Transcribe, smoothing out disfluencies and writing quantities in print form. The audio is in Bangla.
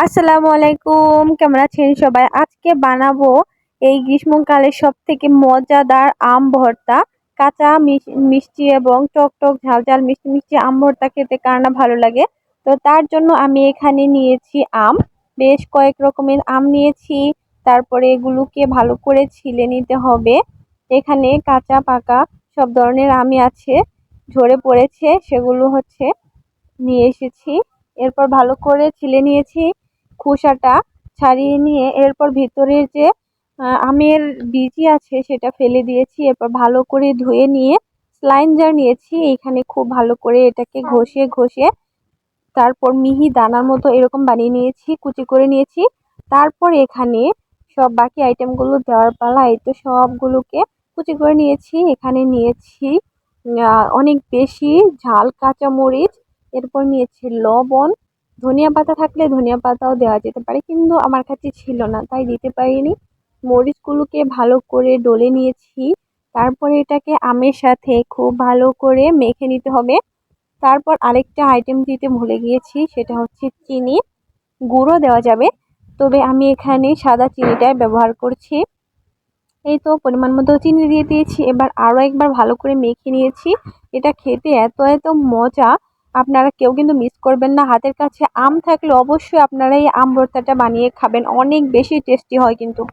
আসসালামু আলাইকুম, কেমন আছেন সবাই? আজকে বানাবো এই গ্রীষ্মকালের সবথেকে মজাদার আম ভর্তা। কাঁচা মিষ্টি এবং টক টক ঝাল ঝাল মিষ্টি মিষ্টি আম ভর্তা খেতে কার না ভালো লাগে। তো তার জন্য আমি এখানে নিয়েছি আম, বেশ কয়েক রকমের আম নিয়েছি। তারপরে এগুলোকে ভালো করে ছিলে নিতে হবে। এখানে কাঁচা পাকা সব ধরনের আমই আছে, ঝরে পড়েছে সেগুলো নিয়ে এসেছি। এরপর ভালো করে ছিলে নিয়েছি, খোসাটা ছাড়িয়ে নিয়ে এরপর ভিতরের যে আমের বীজই আছে সেটা ফেলে দিয়েছি। এরপর ভালো করে ধুয়ে নিয়ে স্লাইঞ্জার নিয়েছি, এখানে খুব ভালো করে এটাকে ঘষে ঘষে তারপর মিহি দানার মতো এরকম বানিয়ে নিয়েছি, কুচি করে নিয়েছি। তারপর এখানে সব বাকি আইটেমগুলো দেওয়ার পালা। এই তো সবগুলোকে কুচি করে নিয়েছি। এখানে নিয়েছি অনেক বেশি ঝাল কাঁচামরিচ, এরপর নিয়েছি লবণ, ধনিয়া পাতা থাকলে ধনিয়া পাতাও দেওয়া যেতে পারে কিন্তু আমার কাছে ছিল না তাই দিতে পারিনি। মরিচগুলোকে ভালো করে ডলে নিয়েছি। তারপরে এটাকে আমের সাথে খুব ভালো করে মেখে নিতে হবে। তারপর আরেকটা আইটেম দিতে ভুলে গিয়েছি, সেটা হচ্ছে চিনি। গুঁড়ো দেওয়া যাবে, তবে আমি এখানে সাদা চিনিটাই ব্যবহার করছি। এই তো পরিমাণ মতো চিনি দিয়ে দিয়েছি। এবার আরও একবার ভালো করে মেখে নিয়েছি। এটা খেতে এত এত মজা, আপনারা কেউ কিন্তু মিস করবেন না। হাতের কাছে আম থাকলে অবশ্যই আপনারা এই আম ভর্তাটা বানিয়ে খাবেন, অনেক বেশি টেস্টি হয় কিন্তু।